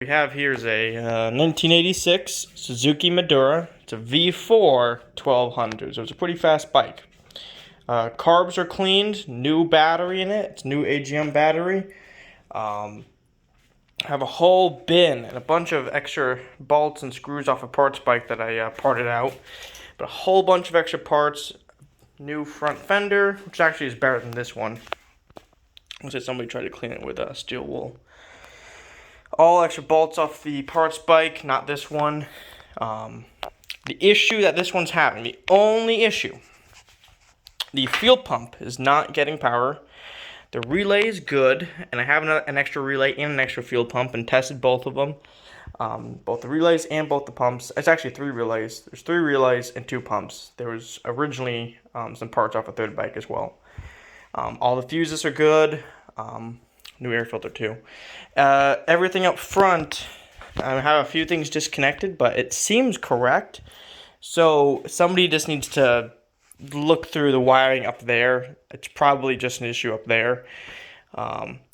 We have here is a 1986 Suzuki Madura. It's a V4 1200, so it's a pretty fast bike. Carbs are cleaned, new battery in it. It's new AGM battery. I have a whole bin and a bunch of extra bolts and screws off a parts bike that I parted out. But a whole bunch of extra parts. New front fender, which actually is better than this one. Looks like somebody tried to clean it with steel wool. All extra bolts off the parts bike, not this one. The issue that this one's having, the only issue, the fuel pump is not getting power. The relay is good, and I have an extra relay and an extra fuel pump and tested both of them. Both the relays and both the pumps. It's actually 3 relays. There's 3 relays and 2 pumps. There was originally some parts off a third bike as well. All the fuses are good. New air filter too. Everything up front, I have a few things disconnected, but it seems correct. So somebody just needs to look through the wiring up there. It's probably just an issue up there,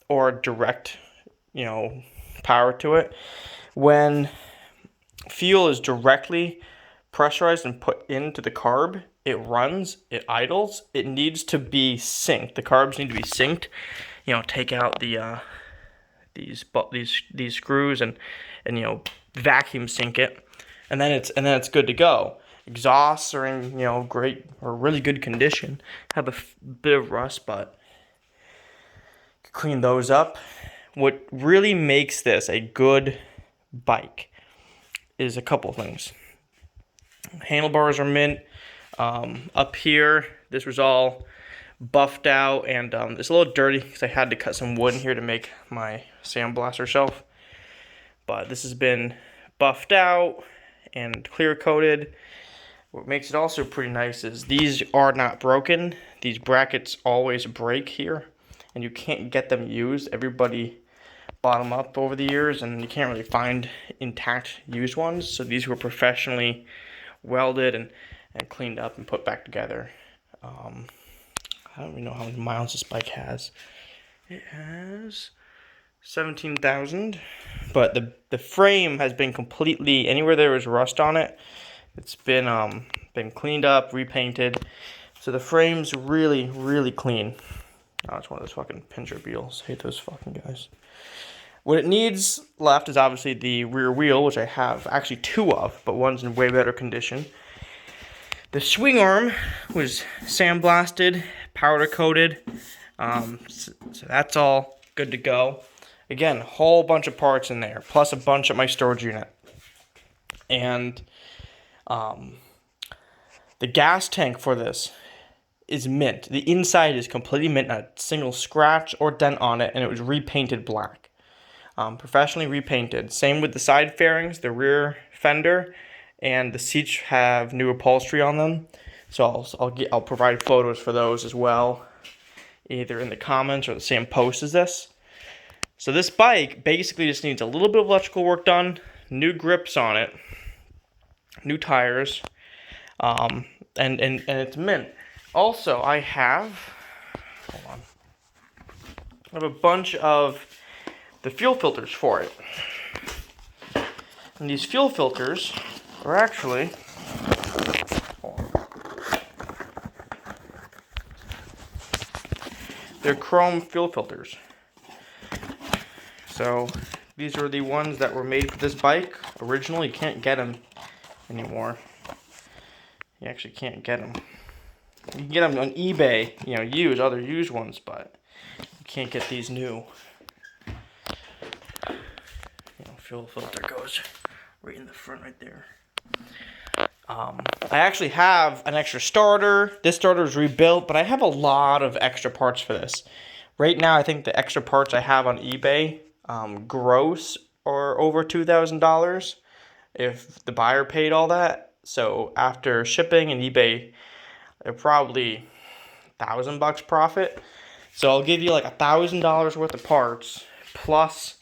or direct, power to it. When fuel is directly pressurized and put into the carb, it runs, it idles. It needs to be synced. The carbs need to be synced. Take out the these screws and vacuum sync it, and then it's good to go. Exhausts are in great or really good condition. Have a bit of rust, but clean those up. What really makes this a good bike is a couple things. Handlebars are mint. Up here, this was all buffed out, and it's a little dirty because I had to cut some wood in here to make my sandblaster shelf. But this has been buffed out and clear coated. What makes it also pretty nice is these are not broken. These brackets always break here, and you can't get them used. Everybody bought them up over the years, and you can't really find intact used ones. So these were professionally welded and cleaned up and put back together. I don't even know how many miles this bike has. It has 17,000, but the frame has been completely, anywhere there was rust on it, it's been cleaned up, repainted. So the frame's really, really clean. Oh, it's one of those fucking pincher beetles. I hate those fucking guys. What it needs left is obviously the rear wheel, which I have actually 2 of, but one's in way better condition. The swing arm was sandblasted, powder coated, so that's all good to go. Again, a whole bunch of parts in there, plus a bunch at my storage unit. And the gas tank for this is mint. The inside is completely mint, not a single scratch or dent on it, and it was repainted black. Professionally repainted. Same with the side fairings, the rear fender, and the seats have new upholstery on them. So I'll provide photos for those as well, either in the comments or the same post as this. So this bike basically just needs a little bit of electrical work done, new grips on it, new tires, and it's mint. Also, I have a bunch of the fuel filters for it. And these fuel filters are actually they're chrome fuel filters. So these are the ones that were made for this bike. Originally, you can't get them anymore. You actually can't get them. You can get them on eBay, other used ones, but you can't get these new. Fuel filter goes right in the front right there. I actually have an extra starter. This starter is rebuilt, but I have a lot of extra parts for this. Right now, I think the extra parts I have on eBay, gross, are over $2,000 if the buyer paid all that. So after shipping and eBay, they're probably $1,000 profit. So I'll give you like $1,000 worth of parts plus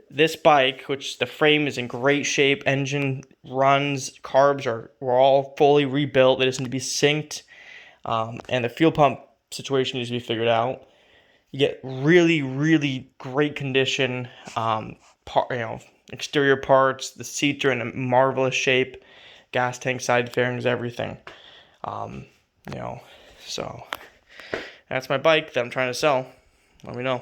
this bike, which the frame is in great shape, engine runs, carbs were all fully rebuilt. They just need to be synced, and the fuel pump situation needs to be figured out. You get really, really great condition, exterior parts. The seats are in a marvelous shape. Gas tank, side fairings, everything. You know, so that's my bike that I'm trying to sell. Let me know.